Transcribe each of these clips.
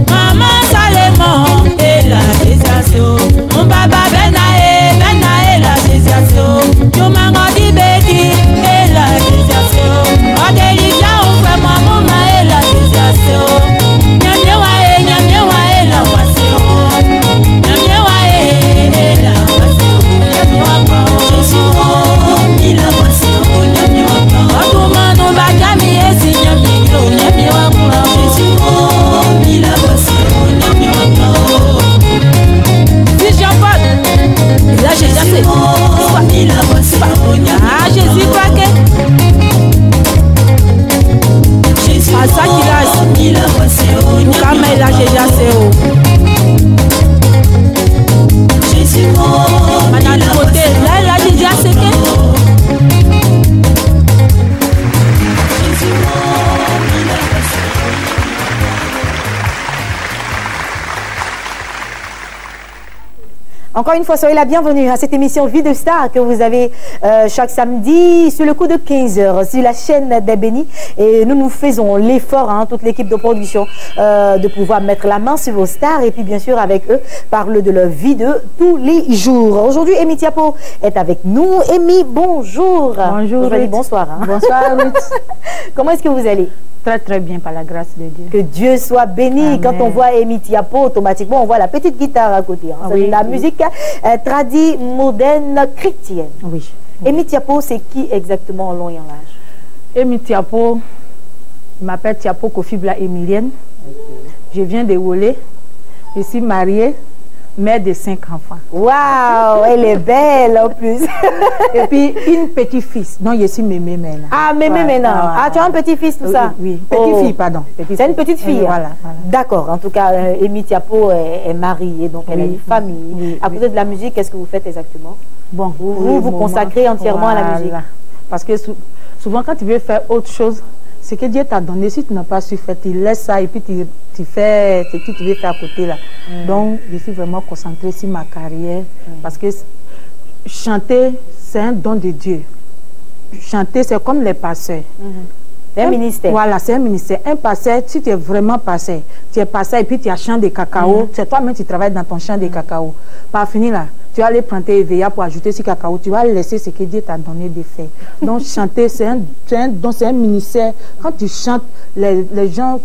Mama Salemo Encore une fois, soyez la bienvenue à cette émission Vie de Star que vous avez chaque samedi sur le coup de 15 h sur la chaîne des Bénis. Et nous faisons l'effort, toute l'équipe de production, de pouvoir mettre la main sur vos stars et puis bien sûr avec eux, parler de leur vie de tous les jours. Aujourd'hui, Amy Tiapo est avec nous. Amy, bonjour. Bonjour. Bonsoir. Bonsoir, Ruth. Comment est-ce que vous allez? Très très bien, par la grâce de Dieu. Que Dieu soit béni. Amen. Quand on voit Amy Tiapo, automatiquement, on voit la petite guitare à côté. Oui, la musique tradie, moderne, chrétienne. Oui. Amy Tiapo, c'est qui exactement en long et en large? Amy Tiapo, je m'appelle Tiapo Kofibla Emilienne. Je viens de Wolé. Je suis mariée, mère de 5 enfants. Waouh, elle est belle en plus. Et puis une petite-fille. Donc je suis mémé maintenant. Ah, mémé maintenant. Ah, tu as un petit-fils, tout ça? Oui, petite-fille, pardon. C'est une petite fille. Voilà. D'accord. En tout cas, Amy Tiapo est mariée, donc elle a une famille. À côté de la musique, qu'est-ce que vous faites exactement? Bon, vous consacrez entièrement à la musique. Parce que souvent, quand tu veux faire autre chose, ce que Dieu t'a donné, si tu n'as pas su faire, tu laisses ça et puis tu fais ce que tu veux faire à côté là. Donc, je suis vraiment concentrée sur ma carrière parce que chanter, c'est un don de Dieu. Chanter, c'est comme les pasteurs. C'est un ministère. Voilà, c'est un ministère. Un pasteur, si tu es vraiment pasteur, tu es pasteur et puis tu as champ de cacao, c'est toi-même qui travailles dans ton champ de cacao. Par finir là, tu vas aller prendre tes EVA pour ajouter ce cacao, tu vas laisser ce que Dieu t'a donné de faire. Donc chanter, c'est un ministère. Quand tu chantes, les gens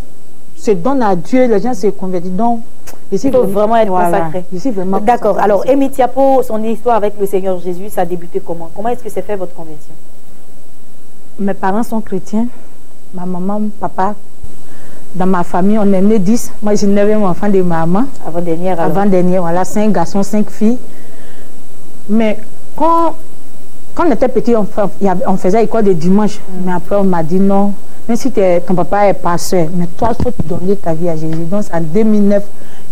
se donnent à Dieu, les gens se convertissent. Donc, il faut vraiment être consacré. Je suis vraiment d'accord. Alors, Amy Tiapo, son histoire avec le Seigneur Jésus, ça a débuté comment? Comment est-ce que s'est fait votre conversion? Mes parents sont chrétiens. Ma maman, mon papa, dans ma famille, on est né 10. Moi, j'ai 9e enfant de maman. Avant-dernière, alors? Avant-dernière, voilà, 5 garçons, 5 filles. Mais quand on était petit, on faisait école de dimanche. Mais après, on m'a dit non. Même si ton papa est pasteur, mais toi, il faut te donner ta vie à Jésus. Donc, en 2009,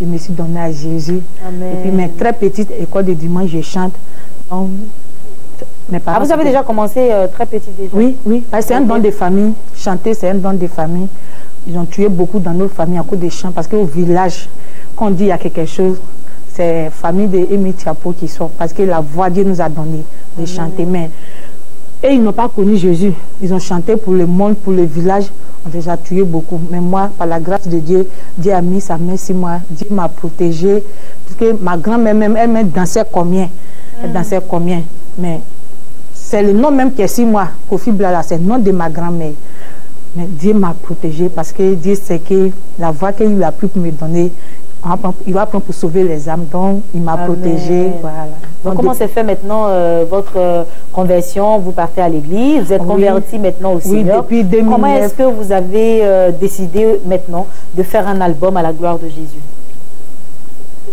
je me suis donné à Jésus. Amen. Et puis, mes très petites écoles de dimanche, je chante. Donc, vous avez déjà commencé très petit déjà? Oui. C'est un don de famille. Chanter, c'est un don de famille. Ils ont tué beaucoup dans notre famille à cause des chants. Parce qu'au village, quand on dit qu'il y a quelque chose, c'est la famille de Amy Tiapo qui sort. Parce que la voix Dieu nous a donné de chanter. Mais et ils n'ont pas connu Jésus. Ils ont chanté pour le monde, pour le village. On a déjà tué beaucoup. Mais moi, par la grâce de Dieu, Dieu a mis sa main sur moi. Dieu m'a protégée. Parce que ma grand-mère même, elle dansait combien? Elle dansait combien? Mais c'est le nom même qui est sur moi, Kofi Blala, c'est le nom de ma grand-mère. Mais Dieu m'a protégée parce que Dieu sait que la voix qu'il a pris pour me donner, il va prendre pour sauver les âmes. Donc, il m'a protégée. Voilà. Donc, comment s'est fait maintenant votre conversion? Vous partez à l'église, vous êtes converti maintenant au Seigneur. Depuis 2009. Comment est-ce que vous avez décidé maintenant de faire un album à la gloire de Jésus?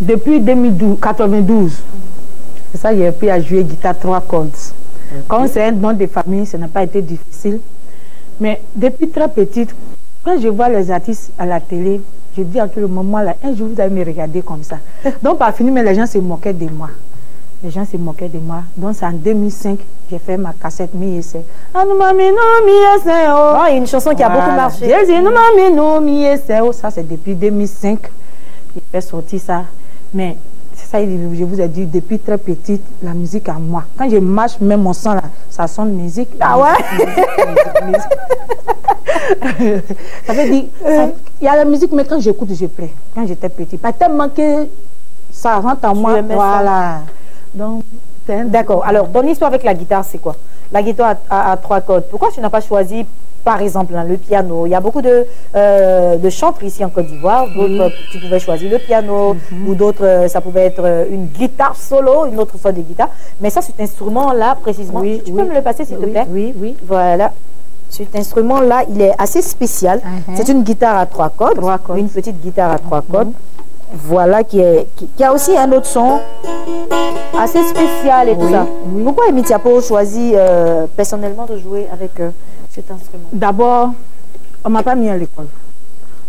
Depuis 92. C'est ça, j'ai appris à jouer guitare 3 cordes. Quand c'est un don de famille, ça n'a pas été difficile. Mais depuis très petite, quand je vois les artistes à la télé, je dis à tout le moment là, un jour vous allez me regarder comme ça. Donc par fini, mais les gens se moquaient de moi. Les gens se moquaient de moi. Donc c'est en 2005, j'ai fait ma cassette Mi Ese. Oh, il y a une chanson qui a beaucoup marché. Ça c'est depuis 2005. J'ai fait sortir ça. Mais ça, je vous ai dit, depuis très petite, la musique à moi. Quand je marche, même mon sang, là, ça sonne musique. Ah ouais? Ça veut dire, il y a la musique, mais quand j'écoute, je plais. Quand j'étais petite. Pas tellement que ça rentre en moi. Voilà. Donc, d'accord. Alors, ton histoire avec la guitare, c'est quoi? La guitare à 3 cordes. Pourquoi tu n'as pas choisi, par exemple, le piano? Il y a beaucoup de chantres ici en Côte d'Ivoire. D'autres, tu pouvais choisir le piano, ou d'autres, ça pouvait être une guitare solo, une autre sorte de guitare. Mais ça, cet instrument-là, précisément, tu peux me le passer, s'il te plaît? Oui. Voilà. Cet instrument-là, il est assez spécial. C'est une guitare à 3 cordes. Une petite guitare à 3 cordes. Voilà, qui a aussi un autre son assez spécial et tout ça. Pourquoi Amy Tiapo choisit personnellement de jouer avec cet instrument? D'abord, on ne m'a pas mis à l'école.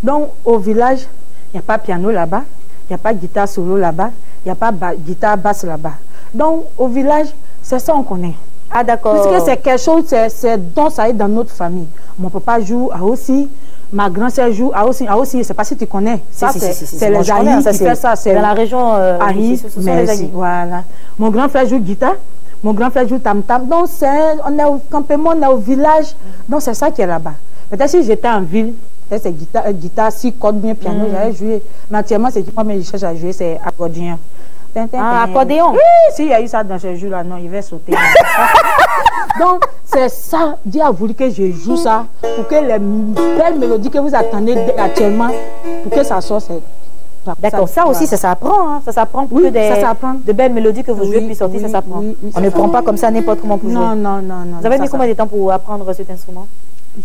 Donc, au village, il n'y a pas piano là-bas, il n'y a pas guitare solo là-bas, il n'y a pas guitare basse là-bas. Donc, au village, c'est ça qu'on connaît. Ah, d'accord. Parce que c'est quelque chose, c'est donc ça est dans notre famille. Mon papa joue aussi. Ma grand-sœur joue à aussi, je ne sais pas si tu connais. Ça, c'est les Aïs qui fait ça. C'est dans la région Aïs, merci. Voilà. Mon grand frère joue guitare. Mon grand frère joue tam-tam. Donc, on est au campement, on est au village. Donc, c'est ça qui est là-bas. Peut-être si j'étais en ville, c'est guitare, 6 cordes, bien piano, j'allais jouer. Mais actuellement, c'est moi, mais je cherche à jouer, c'est accordéon. Ah, accordéon? Oui, s'il y a eu ça dans ce jour-là, non, il va sauter. Donc, c'est ça. Dieu a voulu que je joue ça pour que les belles mélodies que vous attendez actuellement, pour que ça sorte. D'accord, ça aussi, ça s'apprend. Hein. Ça s'apprend pour que de belles mélodies que vous jouez puissent sortir, ça s'apprend. On ne prend pas comme ça n'importe comment pour jouer. Non. Vous avez mis combien de temps pour apprendre cet instrument?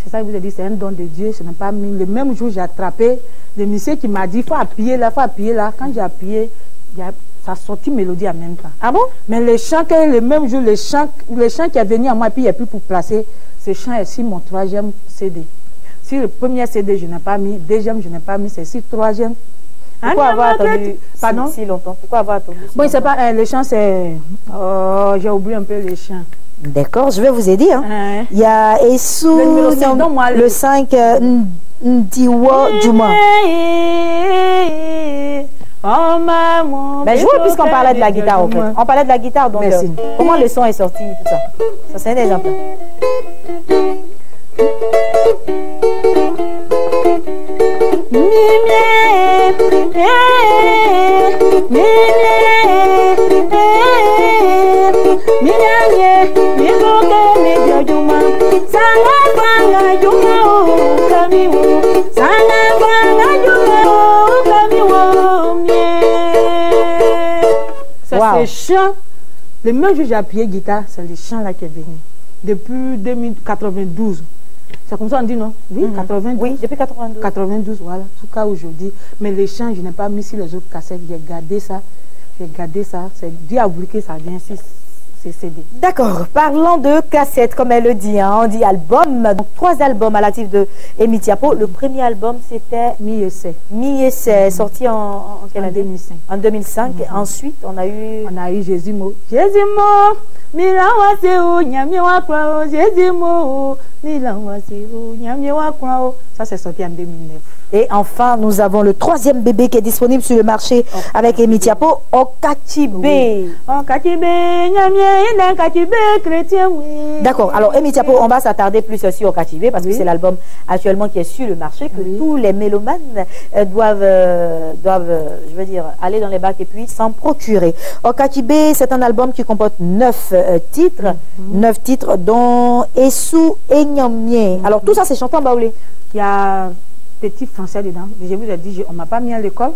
C'est ça que je vous ai dit, c'est un don de Dieu. Je n'ai pas mis. Le même jour, j'ai attrapé le monsieur qui m'a dit, il faut appuyer là, il faut appuyer là. Quand j'ai appuyé, ça a sorti mélodie en même temps. Ah bon? Mais le chant, le même jour, le chant qui est venu à moi, et puis il n'y a plus pour placer, ce chant est sur mon 3e CD. Si le premier CD, je n'ai pas mis, deuxième, je n'ai pas mis, c'est sur 3e. Pourquoi avoir attendu si longtemps? Pourquoi avoir attendu si bon, c'est pas, le chant, c'est... Oh, j'ai oublié un peu le chant. D'accord, je vais vous aider. Hein. Il y a Essou, le 5, Ndiwa Djouma. Ben jouez puisqu'on parlait de la guitare en fait. On parlait de la guitare, donc comment le son est sorti, tout ça. Ça c'est un exemple. C'est ce chant, le même jour j'ai appuyé guitare, c'est le chant là qui est venu. Depuis 2092. C'est comme ça on dit non? Oui, 92. Oui, depuis 92. 92, voilà. En tout cas aujourd'hui. Mais les chants, je n'ai pas mis sur les autres cassettes. J'ai gardé ça. C'est Dieu a voulu que ça vienne sur ces CD. D'accord. Parlons de cassettes, comme elle le dit. Hein. On dit album. Donc 3 albums à l'actif de Amy Thiapo. Le premier album, c'était Mi Essai. Mi Essai, sorti en quelle année? 2005. En 2005. Ensuite, on a eu Jésus Mo. Jésus Mo. Ça, c'est sorti en 2009. Et enfin, nous avons le 3e bébé qui est disponible sur le marché avec Amy Thiapo, Okatibé. D'accord. Alors, Amy Thiapo, on va s'attarder plus sur Okatibé parce que c'est l'album actuellement qui est sur le marché, que tous les mélomanes doivent, je veux dire, aller dans les bacs et puis s'en procurer. Okatibé, c'est un album qui comporte 9 titres, 9 titres dont Essou et Nyamien. Alors, tout ça, c'est chanté en baoulé. Il y a petit français dedans. Je vous ai dit, on ne m'a pas mis à l'école.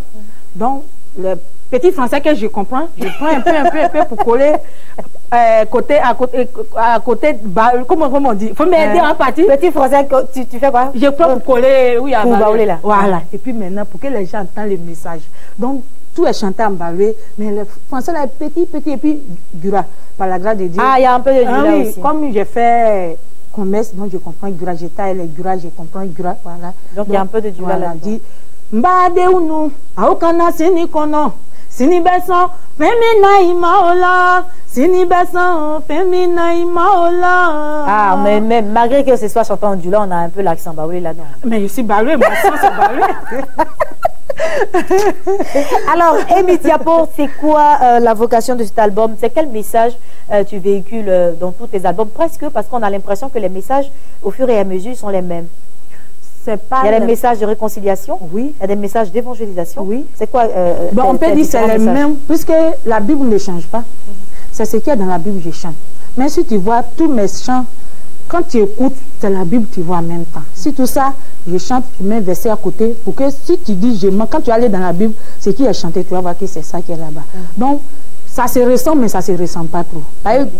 Donc, le petit français que je comprends, je prends un peu pour coller à côté, comment on dit? Il faut m'aider en partie. Petit français, tu fais quoi? Je prends pour coller, oui, à baoulé là. Voilà. Et puis maintenant, pour que les gens entendent le message. Donc, tout est chanté en baoulé, mais le français là est petit, et puis Gura, par la grâce de Dieu. Ah, il y a un peu de Gura oui, aussi. Comme j'ai fait commerce, donc je comprends Gura, j'ai taillé les Gura, je comprends Gura, voilà. Donc il y a un peu de Gura là. Dit, Mbade unu, aokana sini kono, sini beson, femina imaola, sini beson, femina imaola. Ah, mais malgré que ce soit chantant en Dula, on a un peu l'accent baoulé là-dedans. Mais ici baoulé, mon sang c'est baoulé. Alors, Amy Thiapo, c'est quoi la vocation de cet album? C'est quel message tu véhicules dans tous tes albums? Presque, parce qu'on a l'impression que les messages, au fur et à mesure, sont les mêmes. Pas il y a des messages de réconciliation, oui. Il y a des messasages d'évangélisation. Oui. C'est quoi bon, on peut dire que c'est les mêmes, puisque la Bible ne change pas. C'est ce qu'il y a dans la Bible, je chante. Mais si tu vois tous mes chants, quand tu écoutes, c'est la Bible, tu vois en même temps. Si tout ça, je chante, je mets un verset à côté, pour que si tu dis, quand tu allais dans la Bible, ce qui est chanté, tu vas voir que c'est ça qui est là-bas. Donc, ça se ressemble, mais ça ne se ressemble pas trop.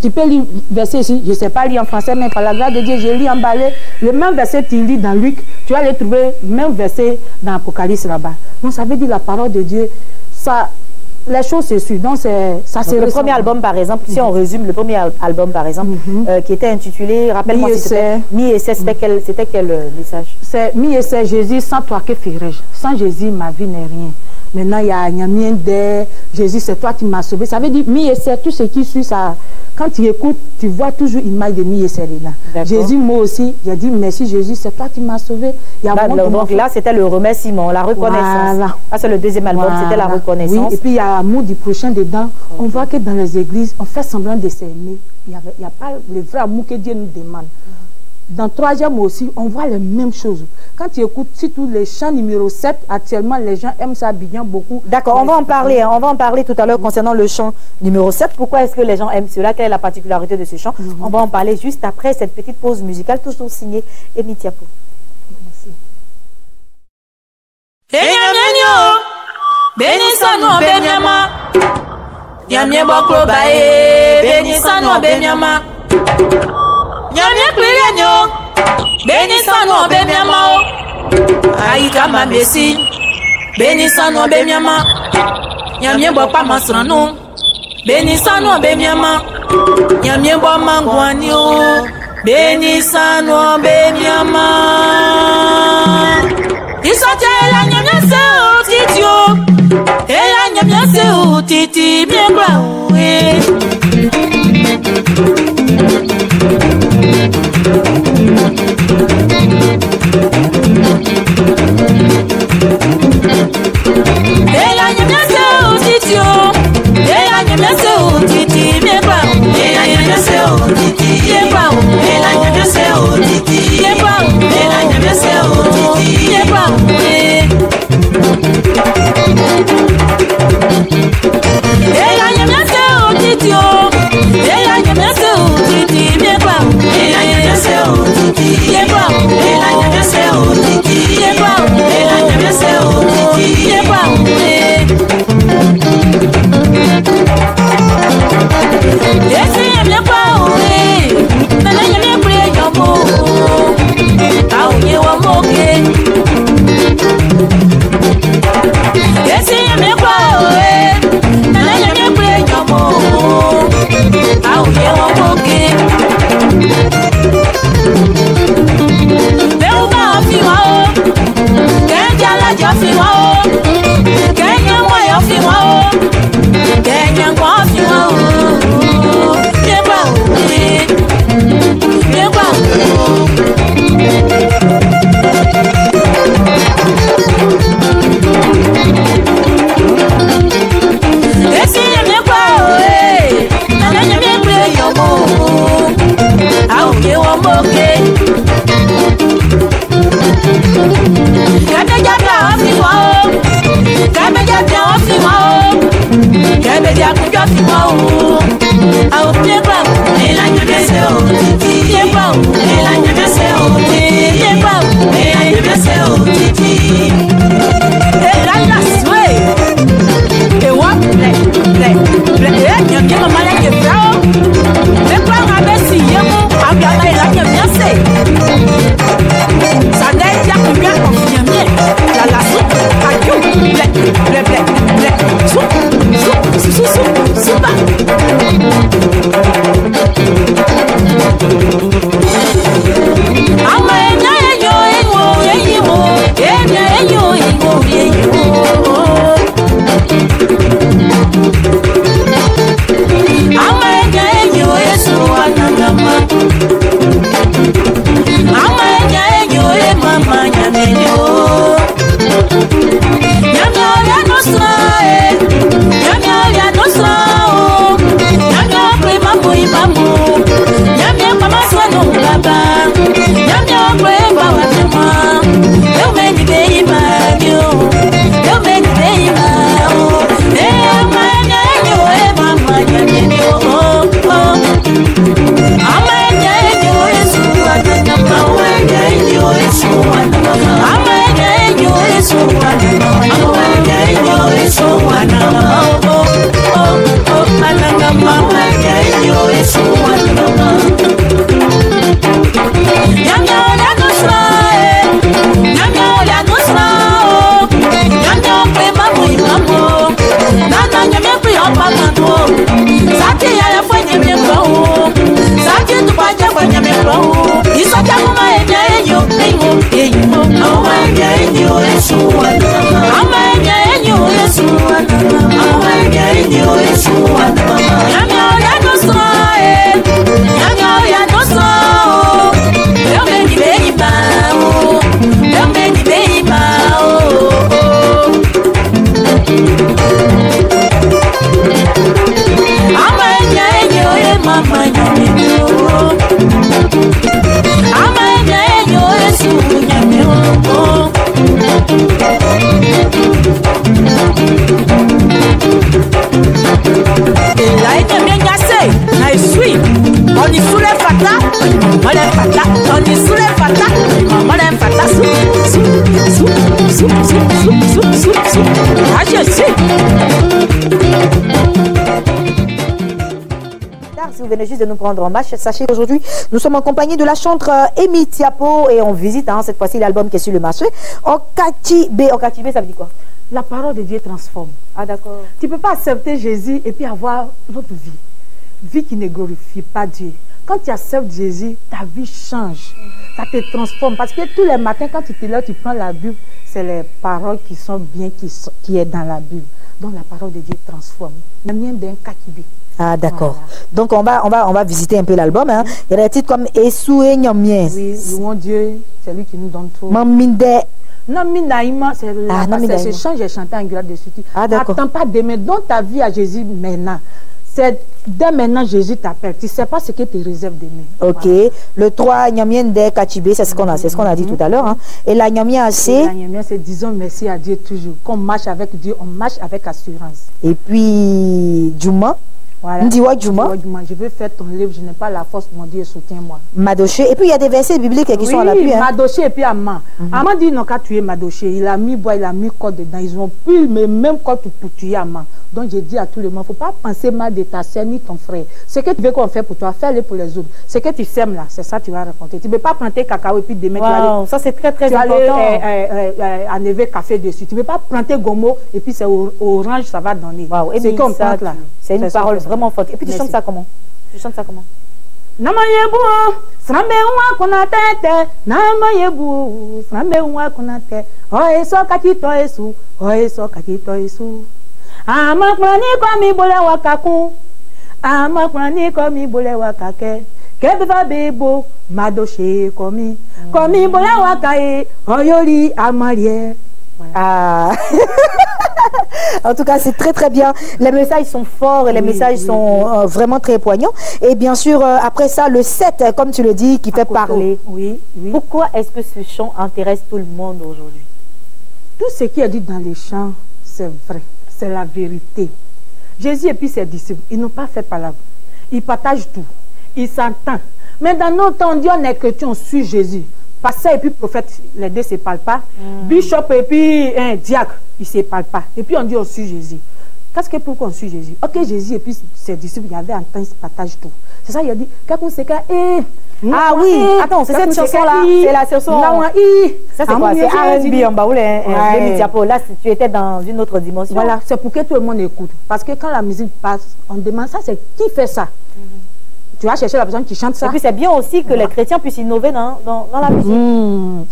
Tu peux lire verset ici, je ne sais pas lire en français, mais par la grâce de Dieu, je lis en balai. Le même verset tu lis dans Luc, tu vas aller trouver le même verset dans Apocalypse là-bas. Donc, ça veut dire la parole de Dieu, ça... Les choses se suivent, donc ça c'est le premier album par exemple, si on résume le premier album par exemple, qui était intitulé, rappelle-moi si c'était Mi Essai, c'était quel message? C'est Mi Essai, Jésus, sans toi que ferais-je? Sans Jésus, ma vie n'est rien. Maintenant, il y a Nyamien de Jésus, c'est toi qui m'as sauvé. Ça veut dire, mi-et-ser, tout ce qui suit ça. Quand tu écoutes, tu vois toujours l'image de mi-et-ser là. Jésus, moi aussi, j'ai dit, merci Jésus, c'est toi qui m'as sauvé. Il y a donc là, c'était le remerciement, la reconnaissance. Voilà. Ah, c'est le deuxième album, c'était la reconnaissance. Oui, et puis il y a l'amour du prochain dedans. On voit que dans les églises, on fait semblant de s'aimer. Il n'y a pas le vrai amour que Dieu nous demande. Dans troisième aussi, on voit les mêmes choses. Quand tu écoutes surtout les chants numéro 7, actuellement, les gens aiment ça bien beaucoup. D'accord, on va en parler tout à l'heure concernant le chant numéro 7. Pourquoi est-ce que les gens aiment cela? Quelle est la particularité de ce chant? On va en parler juste après cette petite pause musicale, toujours signée Emi Tiapo. Nyamie kwirenyo beni sanu be miama ayika mabesi beni sanu be miama nyamie bo pa masranu beni sanu be miama nyamie bo mangwani o beni sanu be miama isoja ela nyamie se o titio ela nyamie se o titi miegba o Ella Jésus. Si vous venez juste de nous prendre en marche, sachez qu'aujourd'hui, nous sommes en compagnie de la chanteuse Amy Tiapo et on visite cette fois-ci l'album qui est sur le marché. Okatibé. Okatibé, ça veut dire quoi? La parole de Dieu transforme. Ah d'accord. Tu ne peux pas accepter Jésus et puis avoir l'autre vie. Vie qui ne glorifie pas Dieu. Quand tu acceptes Jésus, ta vie change. Ça te transforme. Parce que tous les matins, quand tu te lèves, tu prends la Bible, c'est les paroles qui sont bien, qui est dans la Bible. Donc la parole de Dieu transforme. Ah d'accord. Voilà. Donc on va visiter un peu l'album. Hein. Il y a des titres comme Esu et Nyamien. Oui, louons Dieu, c'est lui qui nous donne tout. Maminde. Non, Minaïma, c'est ce chant, j'ai chanté en grade dessus. Ah d'accord. Attends pas demain, donne ta vie à Jésus maintenant. C'est dès maintenant Jésus t'appelle. Tu ne sais pas ce que tu réserves demain. Ok. Voilà. Le 3, Nyamien de Kachibé, c'est ce qu'on a dit tout à l'heure. Hein. Et la Nyamien c'est... La Nyamien, c'est disons merci à Dieu toujours. Quand on marche avec Dieu, on marche avec assurance. Et puis, Djouma. Voilà. Djouma. Je veux faire ton livre, je n'ai pas la force, mon Dieu, soutiens-moi. Madoché. Et puis, il y a des versets bibliques qui sont à l'appui. Hein. Madoché et puis Amman. Amman dit non, qu'à tuer Madoché. Il a mis bois, il a mis code dedans. Ils ont pu le même code pour tuer Amman. Donc, j'ai dit à tout le monde, il ne faut pas penser mal de ta sœur ni ton frère. Ce que tu veux qu'on fasse pour toi, fais-le pour les autres. Ce que tu sèmes là, c'est ça que tu vas raconter. Tu ne peux pas planter cacao et puis demain tu vas aller. Ça, c'est très, très important. Enlever café dessus. Tu ne peux pas planter gomo et puis c'est orange, ça va donner. C'est qu'on plante là. C'est une parole vraiment forte. Et puis, tu chantes ça comment? Namayebu, Srambe Unwa Konatete, Namayebu, Srambe Unwa Konate, Oeso Kakito Esu, Oeso Kakito Esu. Amakwani komi bole wakaku, Amakwani komi bole wakake, Kebeva bebo, Madoche komi, Komi bole wakae, Oyoli Amarie. Voilà. Ah. En tout cas, c'est très très bien. Les messages sont forts et les messages sont vraiment très poignants. Et bien sûr, après ça, le 7, comme tu le dis, qui fait parler. Oui. Pourquoi est-ce que ce chant intéresse tout le monde aujourd'hui? Tout ce qui est dit dans les chants, c'est vrai. C'est la vérité. Jésus et puis ses disciples, ils n'ont pas fait palabre. Ils partagent tout. Ils s'entendent. Mais dans notre temps, on dit on est chrétien, on suit Jésus. Pasteur et puis prophète, les deux ne se parlent pas. Bishop et puis diacre, ils ne se parlent pas. Et puis on dit on suit Jésus. Qu'est-ce que pourquoi on suit Jésus? Ok, Jésus et puis ses disciples, il y avait un temps, ils se partagent tout. C'est ça, il a dit, ah oui, attends, c'est cette chanson-là. C'est la chanson. Ça, c'est quoi? C'est R&B en baoul. Là, tu étais dans une autre dimension. Voilà, c'est pour que tout le monde écoute. Parce que quand la musique passe, on demande ça, c'est qui fait ça? Tu vas chercher la personne qui chante ça. Et puis c'est bien aussi que les chrétiens puissent innover dans la musique.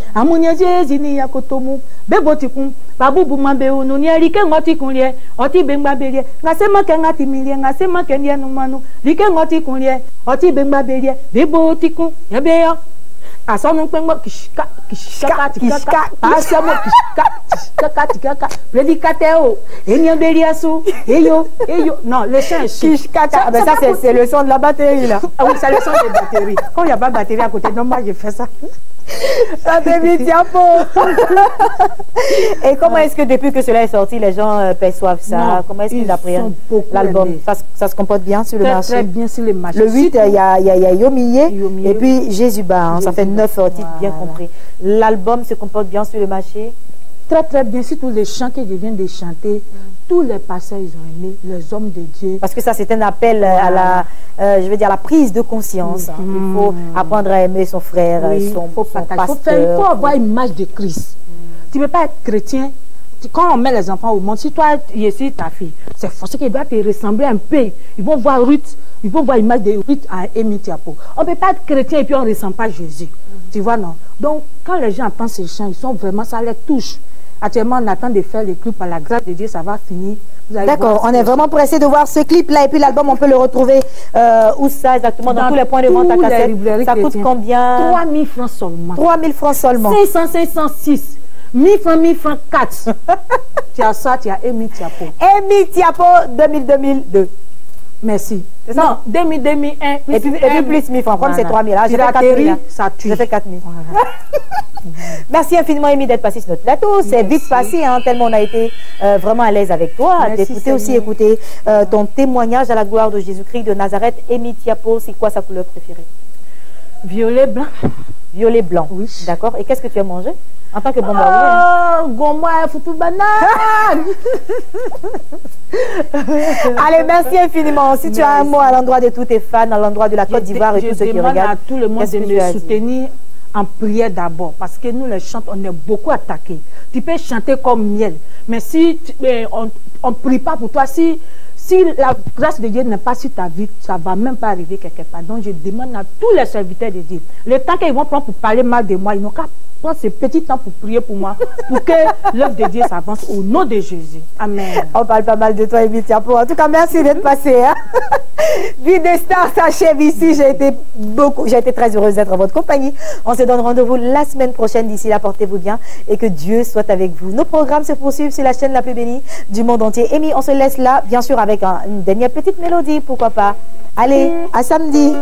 Non, le chant est chic. Ça, c'est le son de la batterie là. Ah oui, c'est le son de la batterie. Quand il n'y a pas de batterie à côté, non, moi je fais ça. Ça Amy Tiapo. Et comment est-ce que depuis que cela est sorti, les gens perçoivent ça? Comment est-ce qu'ils appréhendent l'album? Ça se comporte bien sur le marché? Très bien sur le marché. Le 8, il y a Yomiye et puis Jésus. Ça fait 9 titres bien compris. L'album se comporte bien sur le marché? Très très bien, sur tous les chants que je viens de chanter, tous les pasteurs ils ont aimé, les hommes de Dieu. Parce que ça c'est un appel à la, je veux dire, à la prise de conscience. Il faut apprendre à aimer son frère, son pasteur. Il faut avoir une image de Christ. Tu ne peux pas être chrétien. Quand on met les enfants au monde, si toi et si ta fille, c'est forcé qu'il doit te ressembler un peu. Ils vont voir Ruth, ils vont voir l'image de Ruth à Amy Tiapo. On ne peut pas être chrétien et puis on ne ressent pas Jésus. Tu vois, non? Donc, quand les gens entendent ces chants, ils sont vraiment, ça les touche. Actuellement, on attend de faire le clip, par la grâce de Dieu, ça va finir. D'accord, on est vraiment pressé de voir ce clip-là. Et puis l'album, on peut le retrouver où ça exactement? Dans tous les points de vente à cassette. Ça coûte combien? 3 000 francs seulement. 3 000 francs seulement. 500, 506. 1000 francs 4. Tu as ça, tu as Amy Tiapo. Amy Tiapo 2000-2002. Merci. C'est ça? Non, 2000-2001. Et puis plus 1000 francs. Comme c'est 3 000. J'ai fait 4 000. Ça tue. J'ai fait 4 000. Merci infiniment, Amy, d'être passé sur notre plateau. C'est vite passé, hein, tellement on a été vraiment à l'aise avec toi. D'écouter aussi, écouter ton témoignage à la gloire de Jésus-Christ de Nazareth. Amy Tiapo, c'est quoi sa couleur préférée? Violet blanc. Violet blanc. Oui. D'accord. Et qu'est-ce que tu as mangé? En tant que bomba. Oh, Goma, foutu banane. Allez, merci infiniment. Si tu as un mot à l'endroit de tous tes fans, à l'endroit de la Côte d'Ivoire et tous ceux qui regardent. Je demande à tout le monde de nous soutenir en prière d'abord. Parce que nous, les chanteurs, on est beaucoup attaqués. Tu peux chanter comme miel. Mais si on ne prie pas pour toi, si la grâce de Dieu n'est pas sur ta vie, ça ne va même pas arriver quelque part. Donc, je demande à tous les serviteurs de Dieu, le temps qu'ils vont prendre pour parler mal de moi, ils n'ont qu'à prendre ce petit temps pour prier pour moi, pour que l'œuvre de Dieu s'avance au nom de Jésus. Amen. On parle pas mal de toi, Émile Tiapo. En tout cas, merci d'être passé. Hein? Vie des stars s'achève ici. J'ai été très heureuse d'être en votre compagnie. On se donne rendez-vous la semaine prochaine. D'ici là, portez-vous bien et que Dieu soit avec vous. Nos programmes se poursuivent sur la chaîne la plus bénie du monde entier. Amy, on se laisse là, bien sûr, avec une dernière petite mélodie, pourquoi pas. Allez, à samedi.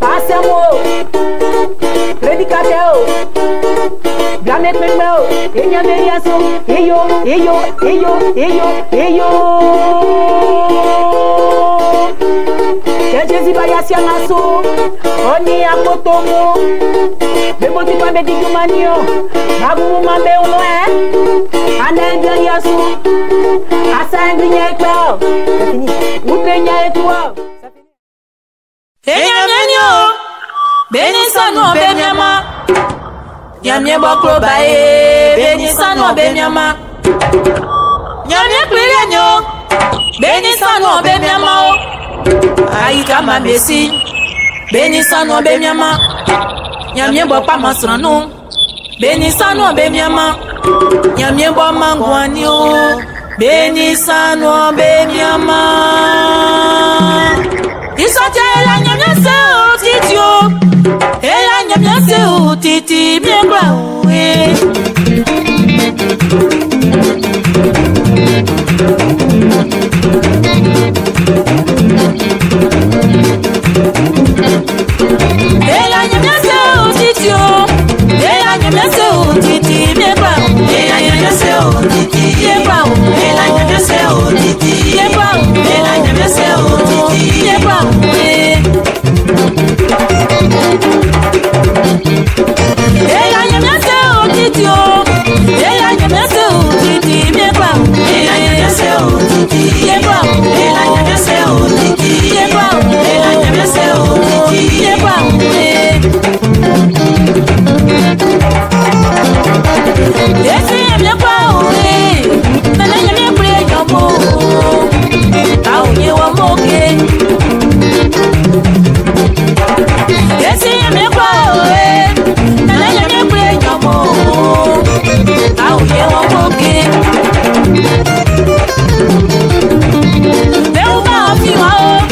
Passez-moi, prédicateur, blâmez moi, et y a des liaisons, et yo, que Jésus va y assis à l'asso, on y a potomo, mais bon, tu peux me dire que manio, babou m'en bé au loin, à n'aime yassou, à s'ingrier, c'est fini, ou t'aignez et toi. Enyamenyo, benisano benyama. Nyamye boklo bae, benisano benyama. Nyamye klienyo, benisano benyama. Aika mabesi, benisano benyama. Nyamye bopa masrano, benisano benyama. Nyamye bo mangwanyo, benisano benyama. Isote la nyamya se otitio, la nyamya se otiti miengwa uwe. La nyamya se otitio, la nyamya se otiti miengwa uwe. La nyamya se otiti miengwa uwe. La nyamya se otiti miengwa uwe. La nyamya se otiti miengwa uwe. Ela nyamya se otitio, ela nyamya se otiti miengwa uwe. Ela nyamya se otiti miengwa uwe. Ela nyamya se otiti miengwa uwe. Ela nyamya se otiti miengwa uwe. Esi miengwa uwe, nana nyamya kule nyombo, kaunye wa moke. Esi miengwa uwe, nana nyamya kule nyombo, kaunye wa moke. Beuba ofiwa o,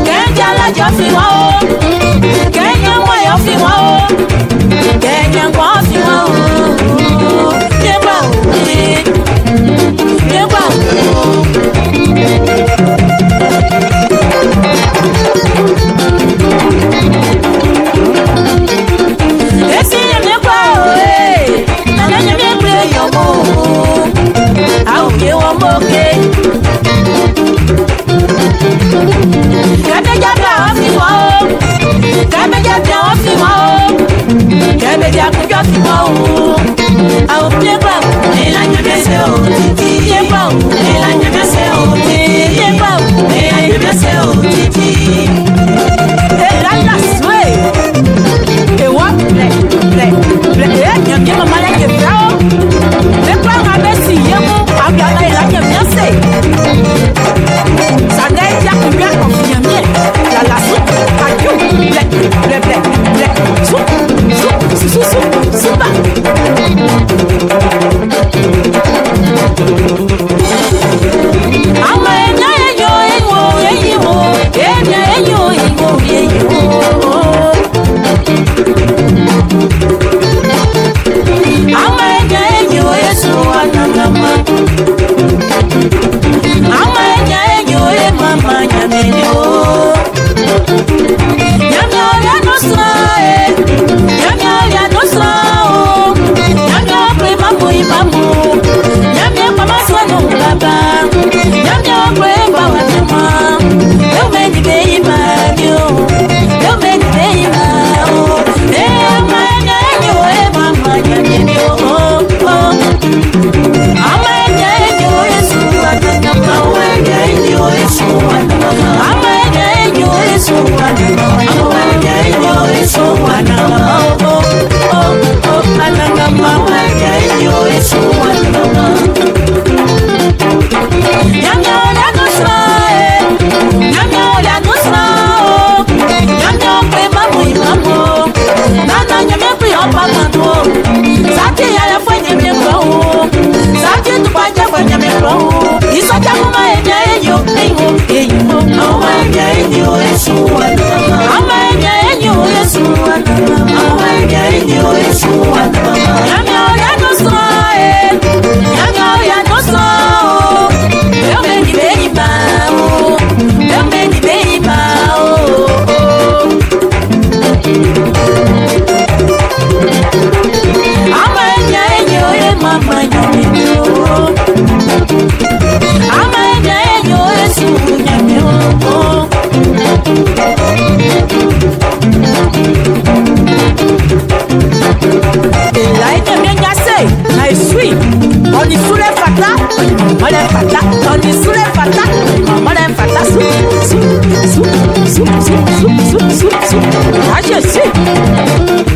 kenja la jofiwa o, kenya moyo fiwa o, kenya kwa fiwa o. Super. Ah, je sais.